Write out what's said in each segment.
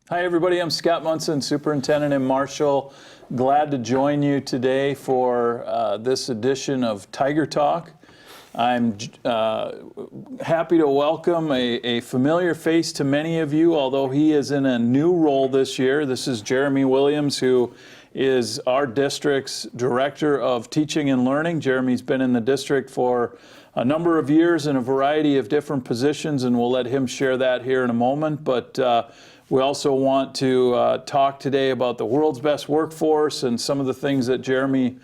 Hi everybody, I'm Scott Munson, Superintendent in Marshall. Glad to join you today for this edition of Tiger Talk. I'm happy to welcome a familiar face to many of you, although he is in a new role this year. This is Jeremy Williams, who is our district's Director of Teaching and Learning. Jeremy's been in the district for a number of years in a variety of different positions, and we'll let him share that here in a moment. But we also want to talk today about the world's best workforce and some of the things that Jeremy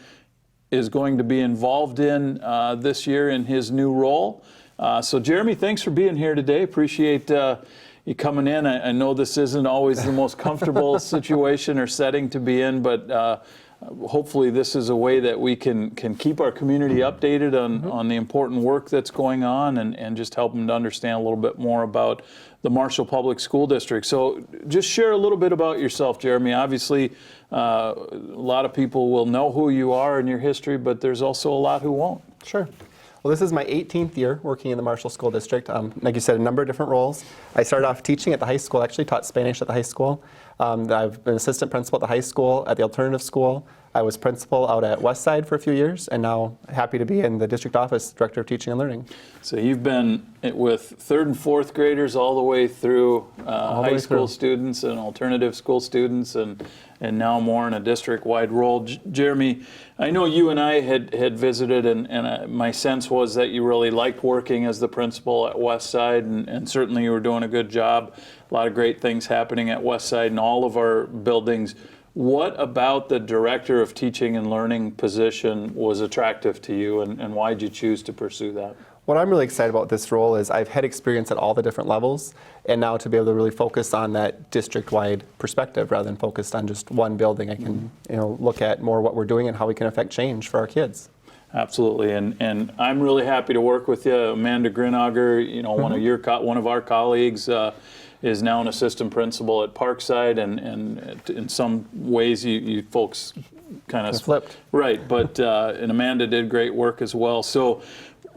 is going to be involved in this year in his new role. So Jeremy, thanks for being here today. Appreciate you coming in. I know this isn't always the most comfortable situation or setting to be in, but hopefully this is a way that we can keep our community updated on the important work that's going on and just help them to understand a little bit more about the Marshall Public School District. So just share a little bit about yourself, Jeremy. Obviously, a lot of people will know who you are and your history, but there's also a lot who won't. Sure. Well, this is my 18th year working in the Marshall School District. Like you said, a number of different roles. I started off teaching at the high school, actually taught Spanish at the high school. I've been assistant principal at the high school, at the alternative school. I was principal out at Westside for a few years, and now happy to be in the district office, Director of Teaching and Learning. So you've been with third and fourth graders all the way through high school students and alternative school students, and now more in a district-wide role. Jeremy, I know you and I had visited, and my sense was that you really liked working as the principal at Westside, and certainly you were doing a good job. A lot of great things happening at Westside and all of our buildings. What about the Director of Teaching and Learning position was attractive to you, and why did you choose to pursue that? What I'm really excited about this role is I've had experience at all the different levels, and now to be able to really focus on that district-wide perspective rather than focused on just one building. I can look at more what we're doing and how we can affect change for our kids. Absolutely, and I'm really happy to work with you. Amanda Grinauger, one of our colleagues, is now an assistant principal at Parkside, and in some ways you folks kind of flipped. Right, but and Amanda did great work as well. So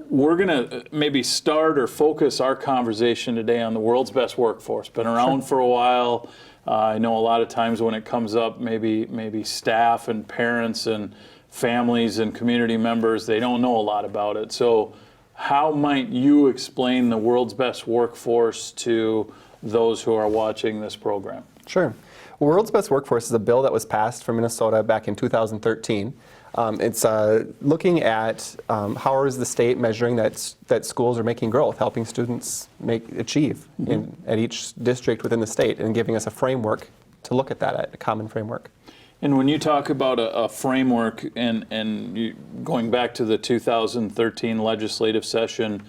we're going to maybe start or focus our conversation today on the world's best workforce. Been around for a while. I know a lot of times when it comes up, maybe staff and parents and families and community members, they don't know a lot about it. So how might you explain the world's best workforce to those who are watching this program? Sure. Well, World's Best Workforce is a bill that was passed for Minnesota back in 2013. It's looking at how is the state measuring that schools are making growth, helping students achieve at each district within the state, and giving us a framework to look at that, a common framework. And when you talk about a framework and you, going back to the 2013 legislative session,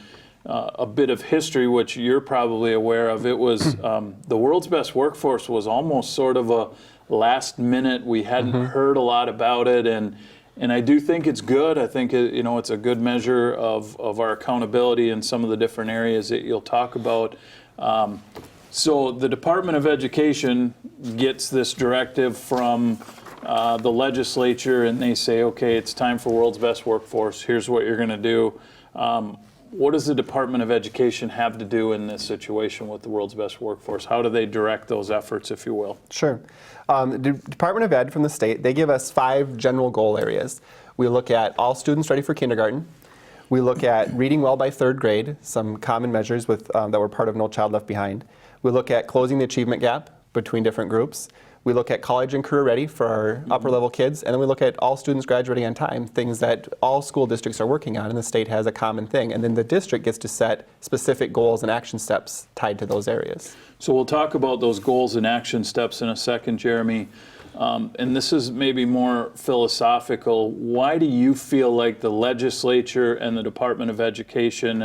a bit of history, which you're probably aware of, it was the World's Best Workforce was almost sort of a last minute. We hadn't heard a lot about it, and I do think it's good. I think it's a good measure of our accountability in some of the different areas that you'll talk about. So the Department of Education gets this directive from the legislature, and they say, okay, it's time for World's Best Workforce. Here's what you're going to do. What does the Department of Education have to do in this situation with the world's best workforce? How do they direct those efforts, if you will? Sure. The Department of Ed from the state, they give us 5 general goal areas. We look at all students ready for kindergarten. We look at reading well by 3rd grade, some common measures that were part of No Child Left Behind. We look at closing the achievement gap between different groups. We look at college and career ready for our upper level kids, and then we look at all students graduating on time, things that all school districts are working on, and the state has a common thing. And then the district gets to set specific goals and action steps tied to those areas. So we'll talk about those goals and action steps in a second, Jeremy. And this is maybe more philosophical. Why do you feel like the legislature and the Department of Education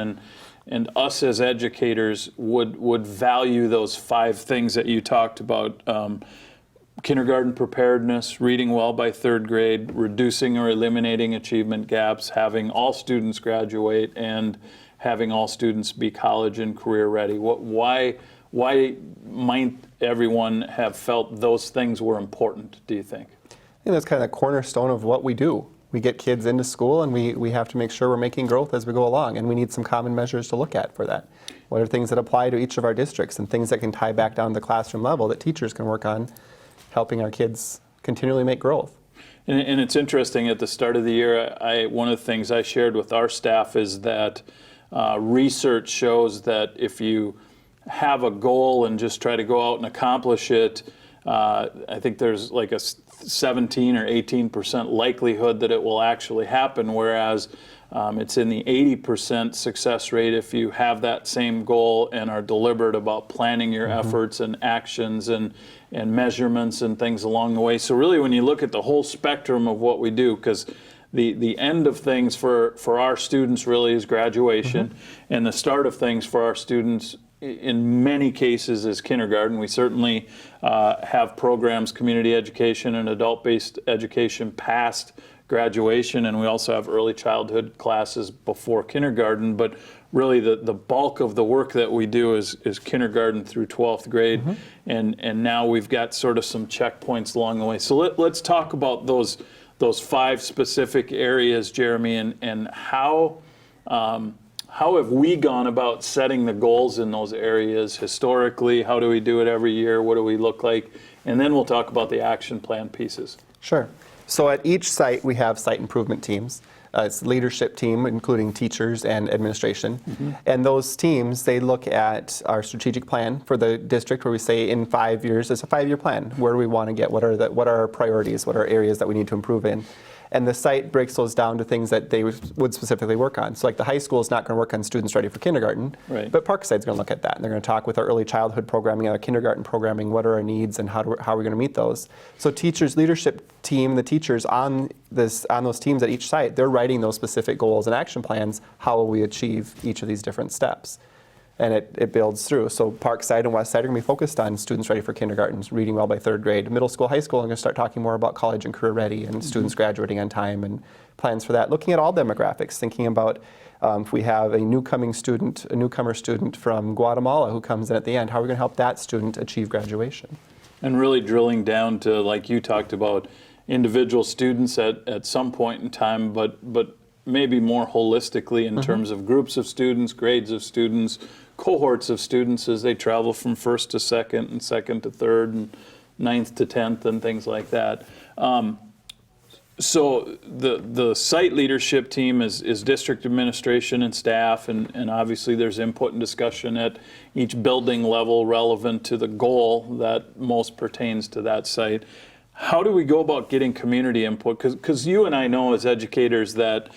and us as educators would value those 5 things that you talked about? Kindergarten preparedness, reading well by 3rd grade, reducing or eliminating achievement gaps, having all students graduate, and having all students be college and career ready. Why might everyone have felt those things were important, do you think? I think that's kind of the cornerstone of what we do. We get kids into school, and we have to make sure we're making growth as we go along, and we need some common measures to look at for that. What are things that apply to each of our districts, and things that can tie back down to the classroom level that teachers can work on, helping our kids continually make growth. And it's interesting, at the start of the year, one of the things I shared with our staff is that research shows that if you have a goal and just try to go out and accomplish it, I think there's like a 17 or 18% likelihood that it will actually happen, whereas it's in the 80% success rate if you have that same goal and are deliberate about planning your efforts and actions and measurements and things along the way. So really, when you look at the whole spectrum of what we do, because the end of things for our students really is graduation, and the start of things for our students in many cases is kindergarten. We certainly have programs, community education and adult-based education past graduation, and we also have early childhood classes before kindergarten, but really the bulk of the work that we do is kindergarten through 12th grade, and now we've got sort of some checkpoints along the way. So let's talk about those 5 specific areas, Jeremy, and how have we gone about setting the goals in those areas historically? How do we do it every year? What do we look like? And then we'll talk about the action plan pieces. Sure. So at each site, we have site improvement teams. It's a leadership team, including teachers and administration. And those teams, they look at our strategic plan for the district, where we say in 5 years, it's a 5-year plan. Where do we want to get? What are our priorities? What are areas that we need to improve in? And the site breaks those down to things that they would specifically work on. So like the high school is not going to work on students ready for kindergarten, but Parkside's going to look at that. And they're going to talk with our early childhood programming and our kindergarten programming, what are our needs and how are we going to meet those. So teachers, leadership team, the teachers on those teams at each site, they're writing those specific goals and action plans. How will we achieve each of these different steps? And it builds through. So Parkside and Westside are going to be focused on students ready for kindergarten, reading well by 3rd grade. Middle school, high school, I'm going to start talking more about college and career ready and students graduating on time and plans for that. Looking at all demographics, thinking about if we have a newcomer student from Guatemala who comes in at the end, how are we going to help that student achieve graduation? And really drilling down to, like you talked about, individual students at some point in time, but maybe more holistically in terms of groups of students, grades of students, cohorts of students as they travel from 1st to 2nd and 2nd to 3rd and 9th to 10th and things like that. So the site leadership team is district administration and staff, and obviously there's input and discussion at each building level relevant to the goal that most pertains to that site. How do we go about getting community input? Because you and I know as educators that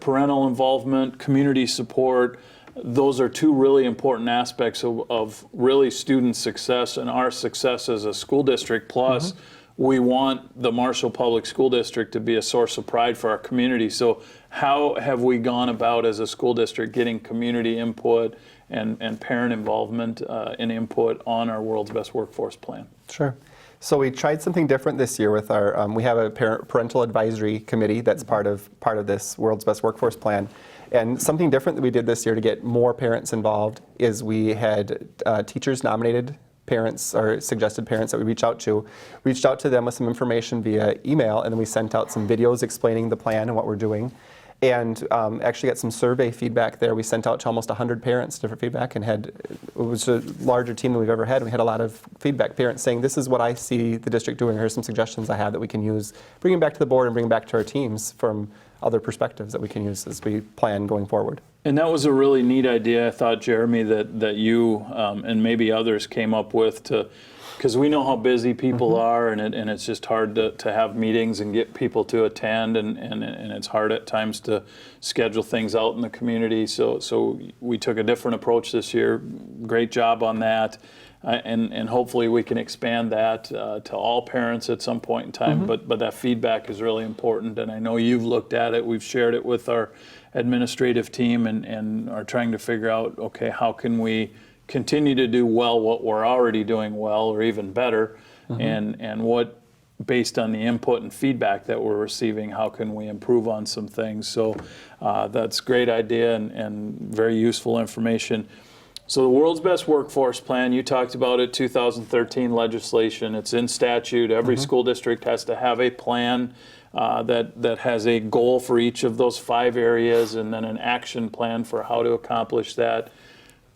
parental involvement, community support, those are 2 really important aspects of really student success and our success as a school district. Plus, we want the Marshall Public School District to be a source of pride for our community. So how have we gone about as a school district getting community input and parent involvement and input on our World's Best Workforce Plan? Sure. So we tried something different this year with our, we have a parental advisory committee that's part of this World's Best Workforce Plan. And something different that we did this year to get more parents involved is we had teachers nominated parents or suggested parents that we reached out to them with some information via email, and then we sent out some videos explaining the plan and what we're doing. And actually got some survey feedback there. We sent out to almost 100 parents different feedback, and it was a larger team than we've ever had. And we had a lot of feedback, parents saying, this is what I see the district doing. Here's some suggestions I have that we can use, bring them back to the board and bring back to our teams from other perspectives that we can use as we plan going forward. And that was a really neat idea, I thought, Jeremy, that you and maybe others came up with, because we know how busy people are, and it's just hard to have meetings and get people to attend, and it's hard at times to schedule things out in the community. So we took a different approach this year. Great job on that. And hopefully we can expand that to all parents at some point in time. But that feedback is really important, and I know you've looked at it. We've shared it with our administrative team and are trying to figure out, okay, how can we continue to do well what we're already doing well, or even better, and what, based on the input and feedback that we're receiving, how can we improve on some things. So that's a great idea and very useful information. So the world's best workforce plan, you talked about it, 2013 legislation. It's in statute. Every school district has to have a plan that has a goal for each of those 5 areas and then an action plan for how to accomplish that.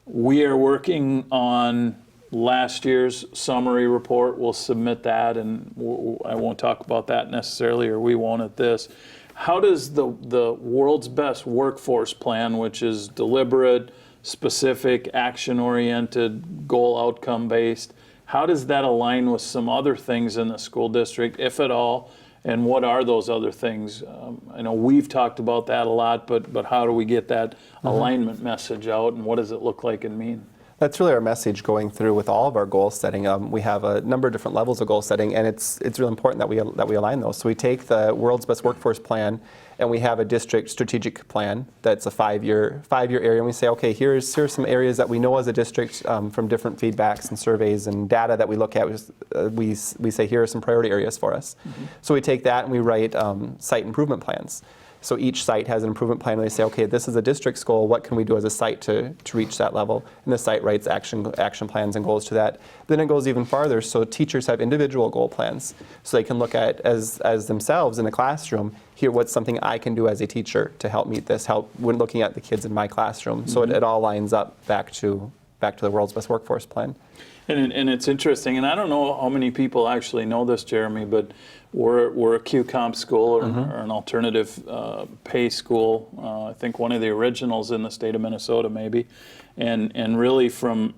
We are working on last year's summary report. We'll submit that, and I won't talk about that necessarily, or we won't at this. How does the world's best workforce plan, which is deliberate, specific, action-oriented, goal outcome based, how does that align with some other things in the school district, if at all? And what are those other things? I know we've talked about that a lot, but how do we get that alignment message out, and what does it look like and mean? That's really our message going through with all of our goal setting. We have a number of different levels of goal setting, and it's really important that we align those. So we take the world's best workforce plan, and we have a district strategic plan that's a 5-year area, and we say, okay, here's some areas that we know as a district from different feedbacks and surveys and data that we look at. We say here are some priority areas for us. So we take that and we write site improvement plans. So each site has an improvement plan, and they say, okay, this is a district's goal. What can we do as a site to reach that level? And the site writes action plans and goals to that. Then it goes even farther. So teachers have individual goal plans, so they can look at as themselves in the classroom. Here, what's something I can do as a teacher to help meet this? Help when looking at the kids in my classroom. So it all lines up back to the world's best workforce plan. And it's interesting, and I don't know how many people actually know this, Jeremy, but we're a Q-Comp school or an alternative pay school. I think one of the originals in the state of Minnesota, maybe, and really from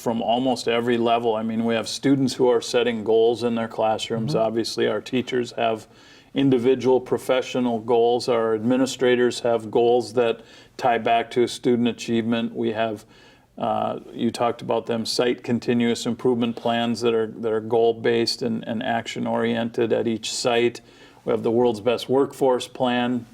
almost every level. I mean, we have students who are setting goals in their classrooms. Obviously, our teachers have individual professional goals. Our administrators have goals that tie back to student achievement. We have you talked about them, site continuous improvement plans that are goal-based and action-oriented at each site. We have the world's best workforce plan,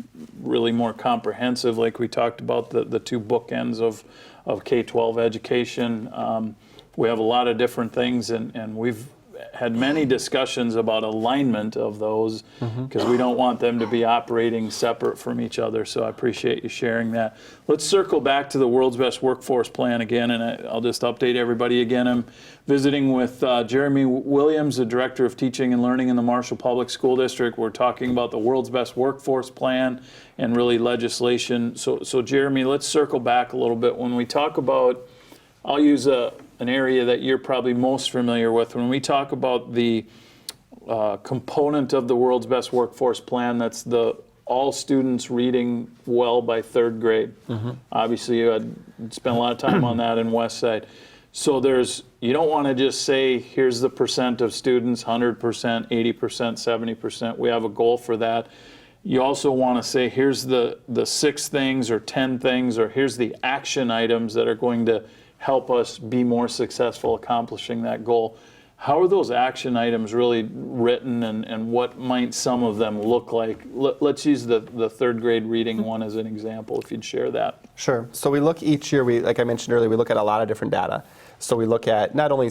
really more comprehensive, like we talked about, the 2 bookends of K-12 education. We have a lot of different things, and we've had many discussions about alignment of those because we don't want them to be operating separate from each other. So I appreciate you sharing that. Let's circle back to the world's best workforce plan again, and I'll just update everybody again. I'm visiting with Jeremy Williams, the Director of Teaching and Learning in the Marshall Public School District. We're talking about the world's best workforce plan and really legislation. So Jeremy, let's circle back a little bit. When we talk about, I'll use an area that you're probably most familiar with. When we talk about the component of the world's best workforce plan, that's the all students reading well by 3rd grade. Obviously, you had spent a lot of time on that in Westside. So you don't want to just say, here's the percent of students, 100%, 80%, 70%. We have a goal for that. You also want to say, here's the 6 things or 10 things, or here's the action items that are going to help us be more successful accomplishing that goal. How are those action items really written, and what might some of them look like? Let's use the 3rd grade reading one as an example, if you'd share that. Sure. So we look each year, like I mentioned earlier, we look at a lot of different data. So we look at not only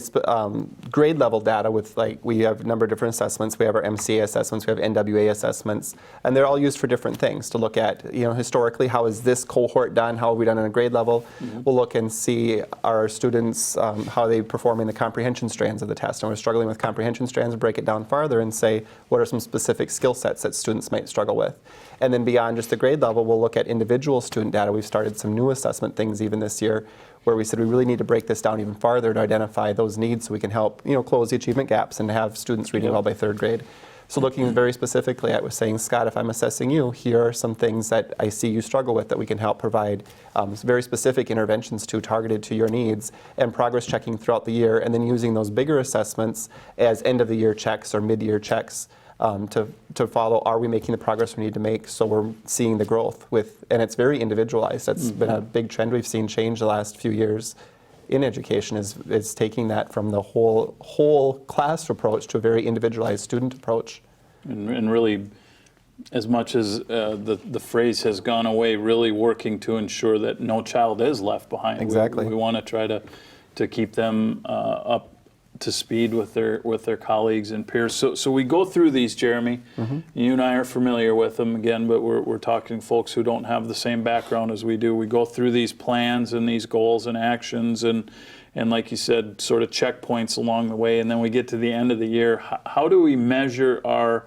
grade level data with, like, we have a number of different assessments. We have our MCA assessments, we have NWA assessments, and they're all used for different things to look at, historically, how is this cohort done? How have we done on a grade level? We'll look and see our students, how they perform in the comprehension strands of the test. And we're struggling with comprehension strands, break it down farther and say, what are some specific skill sets that students might struggle with? And then beyond just the grade level, we'll look at individual student data. We've started some new assessment things even this year, where we said we really need to break this down even farther to identify those needs so we can help close the achievement gaps and have students reading well by 3rd grade. So looking very specifically at, was saying, Scott, if I'm assessing you, here are some things that I see you struggle with that we can help provide very specific interventions targeted to your needs, and progress checking throughout the year, and then using those bigger assessments as end of the year checks or mid-year checks to follow, are we making the progress we need to make, so we're seeing the growth and it's very individualized. That's been a big trend we've seen change the last few years in education, is taking that from the whole class approach to a very individualized student approach. And really, as much as the phrase has gone away, really working to ensure that no child is left behind. Exactly. We want to try to keep them up to speed with their colleagues and peers. So we go through these, Jeremy. You and I are familiar with them again, but we're talking folks who don't have the same background as we do. We go through these plans and these goals and actions and like you said, sort of checkpoints along the way, and then we get to the end of the year. How do we measure our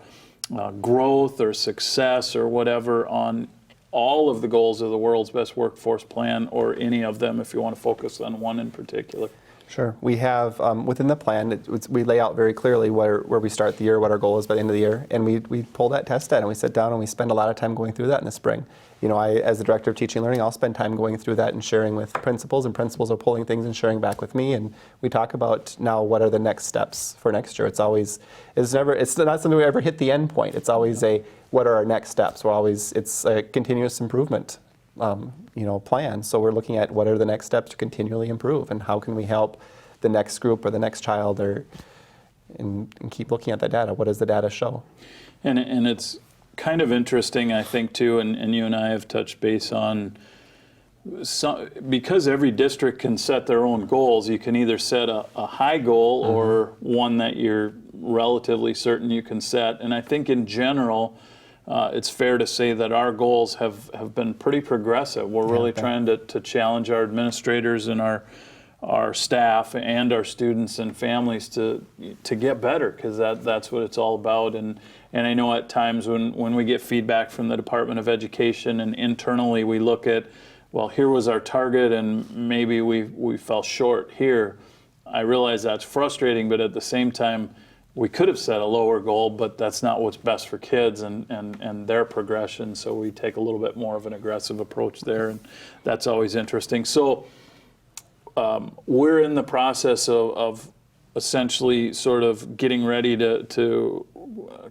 growth or success or whatever on all of the goals of the World's Best Workforce Plan, or any of them if you want to focus on one in particular? Sure. We have, within the plan, we lay out very clearly where we start the year, what our goal is by the end of the year, and we pull that test out and we sit down and we spend a lot of time going through that in the spring. You know, as the Director of Teaching and Learning, I'll spend time going through that and sharing with principals, and principals are pulling things and sharing back with me, and we talk about now what are the next steps for next year. It's not something we ever hit the end point. It's always what are our next steps? It's a continuous improvement plan. So we're looking at what are the next steps to continually improve, and how can we help the next group or the next child, and keep looking at that data. What does the data show? And it's kind of interesting, I think, too, and you and I have touched base on, because every district can set their own goals. You can either set a high goal or one that you're relatively certain you can set. And I think in general, it's fair to say that our goals have been pretty progressive. We're really trying to challenge our administrators and our staff and our students and families to get better, because that's what it's all about. And I know at times when we get feedback from the Department of Education and internally we look at, well, here was our target and maybe we fell short here. I realize that's frustrating, but at the same time, we could have set a lower goal, but that's not what's best for kids and their progression. So we take a little bit more of an aggressive approach there, and that's always interesting. So we're in the process of essentially sort of getting ready to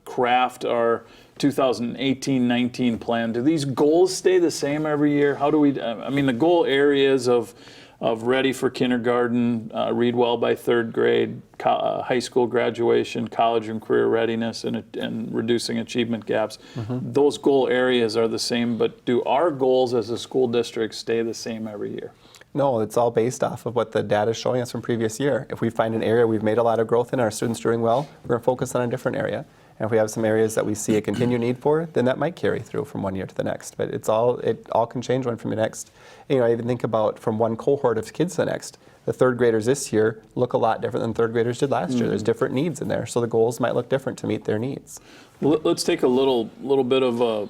craft our 2018-19 plan. Do these goals stay the same every year? How do we, the goal areas of ready for kindergarten, read well by third grade, high school graduation, college and career readiness, and reducing achievement gaps. Those goal areas are the same, but do our goals as a school district stay the same every year? No, it's all based off of what the data is showing us from previous year. If we find an area we've made a lot of growth in, our students doing well, we're going to focus on a different area. And if we have some areas that we see a continued need for, then that might carry through from one year to the next. But it all can change one from the next. I even think about from one cohort of kids to the next. The third graders this year look a lot different than third graders did last year. There's different needs in there, so the goals might look different to meet their needs. Well, let's take a little bit of a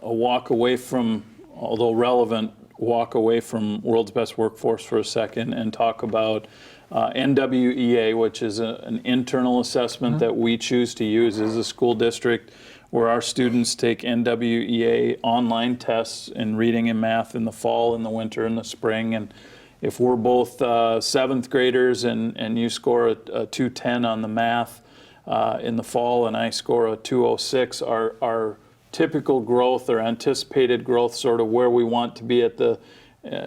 walk away from, although relevant, walk away from World's Best Workforce for a second and talk about NWEA, which is an internal assessment that we choose to use as a school district, where our students take NWEA online tests in reading and math in the fall, in the winter, and the spring. And if we're both seventh graders and you score a 210 on the math in the fall and I score a 206, our typical growth or anticipated growth, sort of where we want to be at the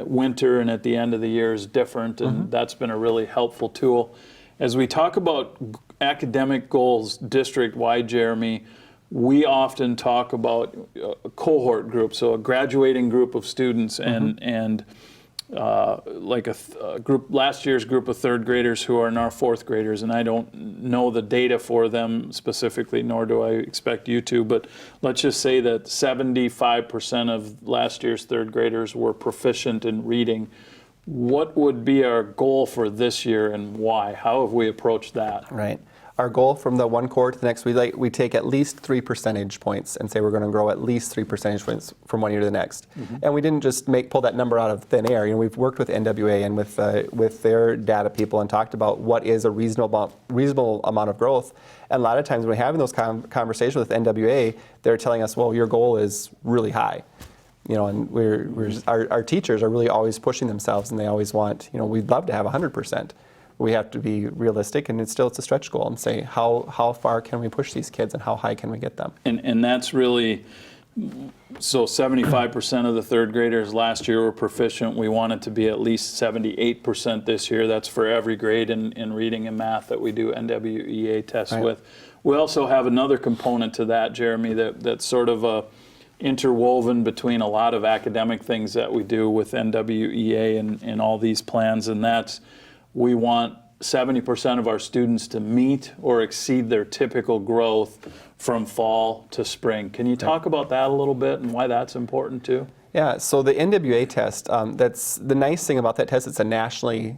winter and at the end of the year, is different, and that's been a really helpful tool. As we talk about academic goals district-wide, Jeremy, we often talk about a cohort group, so a graduating group of students, and like a group, last year's group of third graders who are now fourth graders, and I don't know the data for them specifically, nor do I expect you to, but let's just say that 75% of last year's third graders were proficient in reading. What would be our goal for this year and why? How have we approached that? Right. Our goal from the one cohort to the next, we take at least 3 percentage points and say we're going to grow at least 3 percentage points from one year to the next. And we didn't just pull that number out of thin air. We've worked with NWA and with their data people and talked about what is a reasonable amount of growth. And a lot of times when we're having those conversations with NWA, they're telling us, well, your goal is really high. And our teachers are really always pushing themselves, and they always want, we'd love to have 100%. We have to be realistic, and it's a stretch goal, and say how far can we push these kids and how high can we get them? And that's really, so 75% of the third graders last year were proficient. We want it to be at least 78% this year. That's for every grade in reading and math that we do NWEA tests with. We also have another component to that, Jeremy, that's sort of interwoven between a lot of academic things that we do with NWEA and all these plans, and that's, we want 70% of our students to meet or exceed their typical growth from fall to spring. Can you talk about that a little bit and why that's important too? Yeah, so the NWA test, that's the nice thing about that test, it's a nationally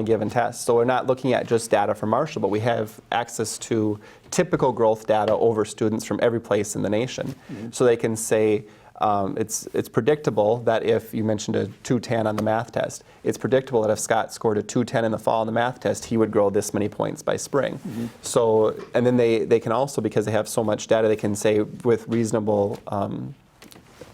given test. So we're not looking at just data from Marshall, but we have access to typical growth data over students from every place in the nation. So they can say, it's predictable that if you mentioned a 210 on the math test, it's predictable that if Scott scored a 210 in the fall on the math test, he would grow this many points by spring. So, and then they can also, because they have so much data, they can say with reasonable,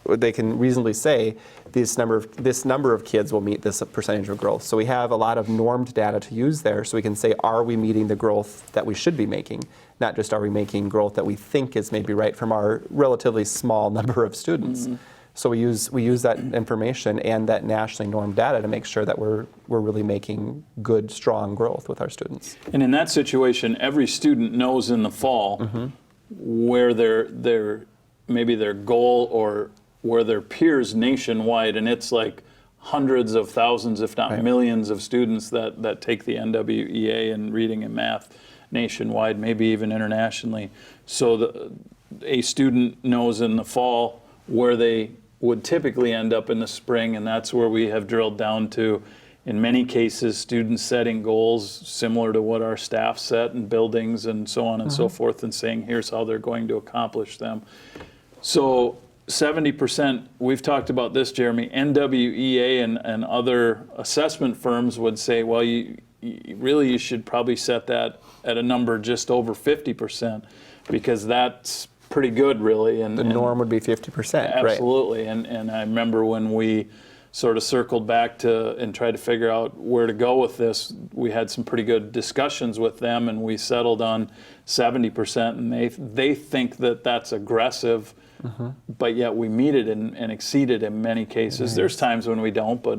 they can reasonably say this number of kids will meet this percentage of growth. So we have a lot of normed data to use there, so we can say, are we meeting the growth that we should be making? Not just are we making growth that we think is maybe right from our relatively small number of students. So we use that information and that nationally normed data to make sure that we're really making good, strong growth with our students. And in that situation, every student knows in the fall where their maybe their goal or where their peers nationwide, and it's like hundreds of thousands, if not millions of students that take the NWEA in reading and math nationwide, maybe even internationally. So a student knows in the fall where they would typically end up in the spring, and that's where we have drilled down to, in many cases, students setting goals similar to what our staff set in buildings and so on and so forth, and saying, here's how they're going to accomplish them. So 70%, we've talked about this, Jeremy, NWEA and other assessment firms would say, well, you should probably set that at a number just over 50%, because that's pretty good, really. And the norm would be 50%, absolutely. And I remember when we sort of circled back to and tried to figure out where to go with this, we had some pretty good discussions with them, and we settled on 70%, and they think that that's aggressive. But yet we meet it and exceed it in many cases. There's times when we don't, but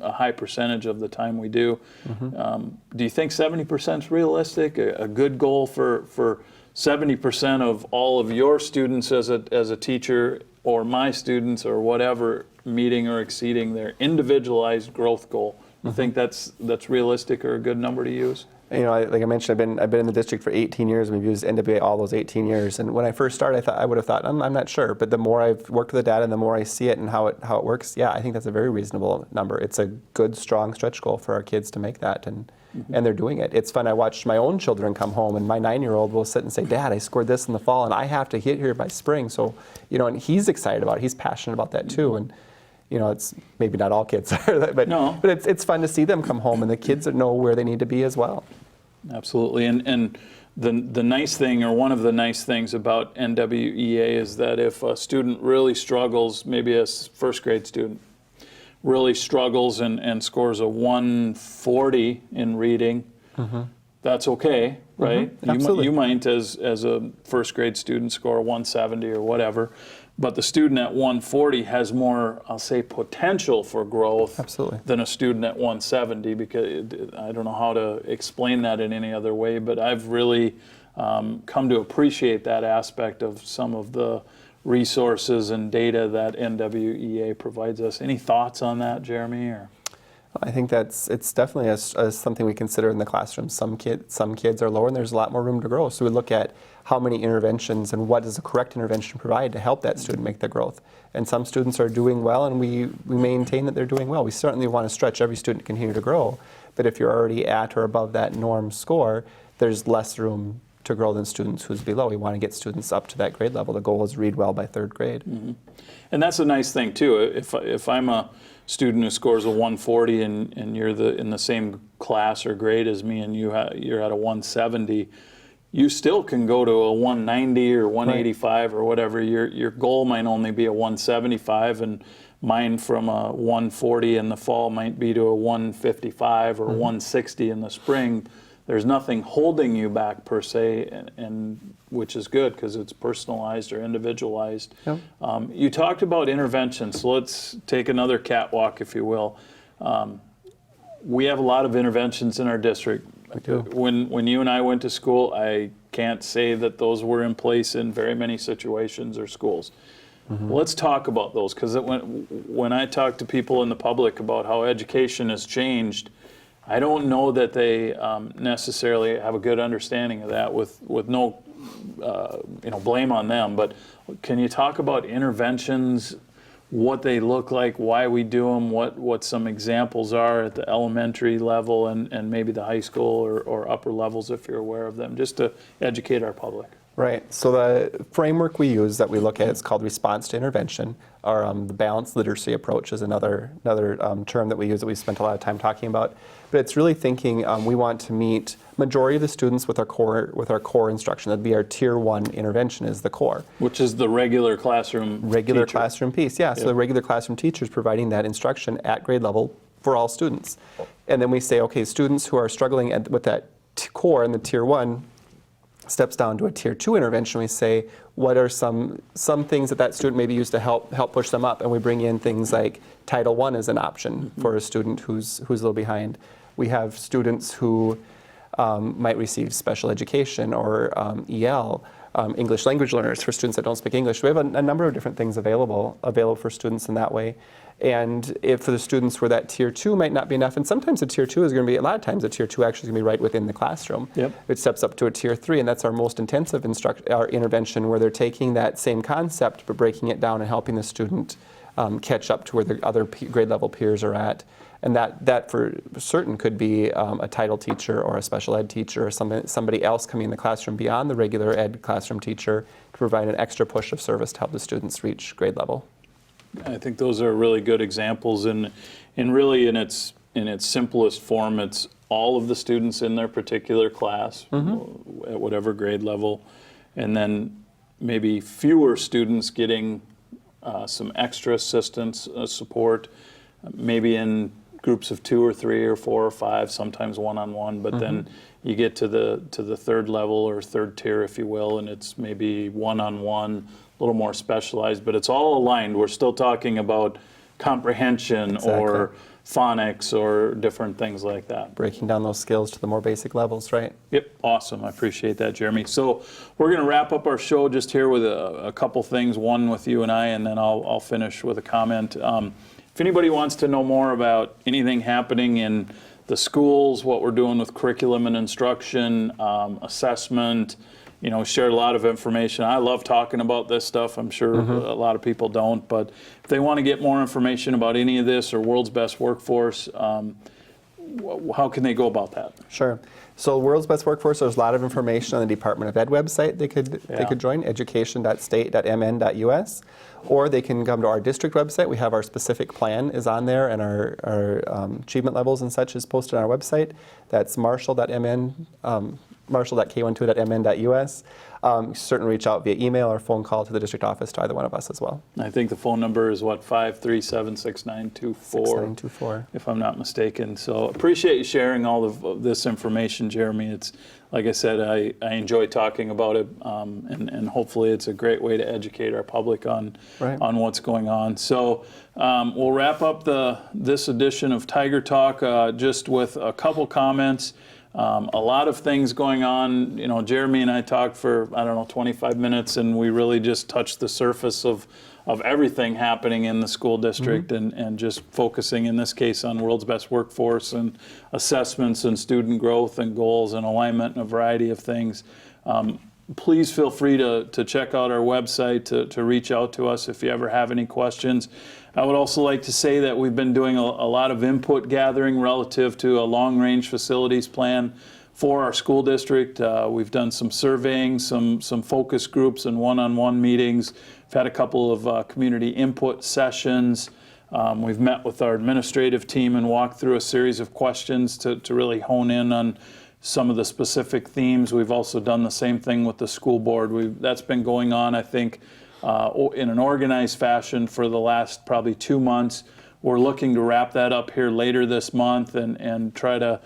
a high percentage of the time we do. Do you think 70% is realistic? A good goal for 70% of all of your students as a teacher, or my students, or whatever, meeting or exceeding their individualized growth goal? You think that's realistic or a good number to use? You know, like I mentioned, I've been in the district for 18 years, and we've used NWA all those 18 years. And when I first started, I would have thought, I'm not sure. But the more I've worked with the data and the more I see it and how it works, yeah, I think that's a very reasonable number. It's a good, strong stretch goal for our kids to make that, and they're doing it. It's fun. I watch my own children come home, and my 9-year-old will sit and say, Dad, I scored this in the fall, and I have to hit here by spring. So, you know, and he's excited about it. He's passionate about that too. And you know, it's maybe not all kids are, but it's fun to see them come home, and the kids know where they need to be as well. Absolutely, and the nice thing, or one of the nice things about NWEA, is that if a student really struggles, maybe a first grade student really struggles and scores a 140 in reading, that's okay, right? Absolutely. You might, as a first grade student, score a 170 or whatever. But the student at 140 has more, I'll say, potential for growth than a student at 170, because I don't know how to explain that in any other way, but I've really come to appreciate that aspect of some of the resources and data that NWEA provides us. Any thoughts on that, Jeremy? Or? I think it's definitely something we consider in the classroom. Some kids are lower, and there's a lot more room to grow. So we look at how many interventions and what does the correct intervention provide to help that student make the growth. And some students are doing well, and we maintain that they're doing well. We certainly want to stretch every student to continue to grow, but if you're already at or above that norm score, there's less room to grow than students who's below. We want to get students up to that grade level. The goal is read well by 3rd grade. And that's a nice thing too. If I'm a student who scores a 140 and you're in the same class or grade as me, and you're at a 170, you still can go to a 190 or 185 or whatever. Your goal might only be a 175, and mine from a 140 in the fall might be to a 155 or 160 in the spring. There's nothing holding you back per se, and which is good because it's personalized or individualized. Yep. You talked about interventions, so let's take another catwalk, if you will. We have a lot of interventions in our district. We do. When you and I went to school, I can't say that those were in place in very many situations or schools. Let's talk about those, because when I talk to people in the public about how education has changed, I don't know that they necessarily have a good understanding of that with no blame on them, but can you talk about interventions, what they look like, why we do them, what some examples are at the elementary level and maybe the high school or upper levels if you're aware of them, just to educate our public? Right. So the framework we use that we look at is called response to intervention, or the balanced literacy approach is another term that we use that we spent a lot of time talking about. But it's really thinking we want to meet majority of the students with our core instruction. That'd be our tier 1 intervention is the core. Which is the regular classroom teacher. Classroom piece, yeah. So the regular classroom teacher is providing that instruction at grade level for all students. And then we say, okay, students who are struggling with that core in the tier 1 steps down to a tier 2 intervention. We say, what are some things that student maybe use to help push them up? And we bring in things like Title I as an option for a student who's a little behind. We have students who might receive special education or EL, English language learners for students that don't speak English. We have a number of different things available for students in that way. And if for the students where that tier 2 might not be enough, and sometimes a tier 2 is going to be, a lot of times a tier 2 actually is going to be right within the classroom. Yep. It steps up to a tier 3, and that's our most intensive intervention, where they're taking that same concept but breaking it down and helping the student catch up to where the other grade level peers are at. And that for certain could be a title teacher or a special ed teacher or somebody else coming in the classroom beyond the regular ed classroom teacher to provide an extra push of service to help the students reach grade level. I think those are really good examples, and really in its simplest form, it's all of the students in their particular class at whatever grade level, and then maybe fewer students getting some extra assistance, support, maybe in groups of 2 or 3 or 4 or 5, sometimes one-on-one, but then you get to the third level or third tier, if you will, and it's maybe one-on-one, a little more specialized, but it's all aligned. We're still talking about comprehension or phonics or different things like that. Breaking down those skills to the more basic levels, right? Yep, awesome. I appreciate that, Jeremy. So we're going to wrap up our show just here with a couple things, one with you and I, and then I'll finish with a comment. If anybody wants to know more about anything happening in the schools, what we're doing with curriculum and instruction, assessment, shared a lot of information. I love talking about this stuff. I'm sure a lot of people don't, but if they want to get more information about any of this or World's Best Workforce, how can they go about that? Sure. So World's Best Workforce, there's a lot of information on the Department of Ed website they could join, education.state.mn.us, or they can come to our district website. We have our specific plan is on there, and our achievement levels and such is posted on our website. That's marshall.k12.mn.us. Certainly reach out via email or phone call to the district office to either one of us as well. I think the phone number is 537-6924, 6924, if I'm not mistaken. So appreciate you sharing all of this information, Jeremy. It's, like I said, I enjoy talking about it, and hopefully it's a great way to educate our public on what's going on. So we'll wrap up this edition of Tiger Talk just with a couple comments. A lot of things going on. Jeremy and I talked for, 25 minutes, and we really just touched the surface of everything happening in the school district, and just focusing in this case on World's Best Workforce and assessments and student growth and goals and alignment and a variety of things. Please feel free to check out our website, to reach out to us if you ever have any questions. I would also like to say that we've been doing a lot of input gathering relative to a long-range facilities plan for our school district. We've done some surveying, some focus groups and one-on-one meetings. We've had a couple of community input sessions. We've met with our administrative team and walked through a series of questions to really hone in on some of the specific themes. We've also done the same thing with the school board. That's been going on, I think, in an organized fashion for the last probably 2 months. We're looking to wrap that up here later this month and try to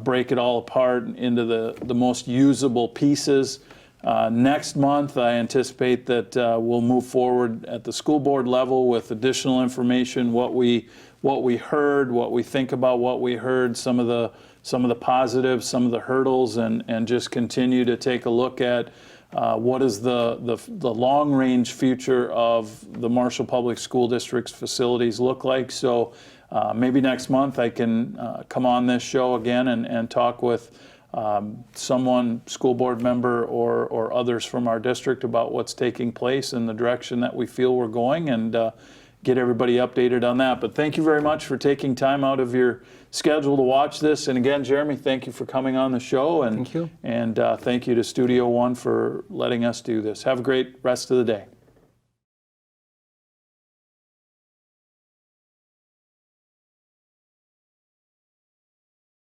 break it all apart into the most usable pieces. Next month, I anticipate that we'll move forward at the school board level with additional information, what we heard, what we think about what we heard, some of the positives, some of the hurdles, and just continue to take a look at what is the long-range future of the Marshall Public School District's facilities look like. So maybe next month I can come on this show again and talk with someone, school board member or others from our district about what's taking place and the direction that we feel we're going, and get everybody updated on that. But thank you very much for taking time out of your schedule to watch this. And again, Jeremy, thank you for coming on the show. And, Thank you. And thank you to Studio One for letting us do this. Have a great rest of the day.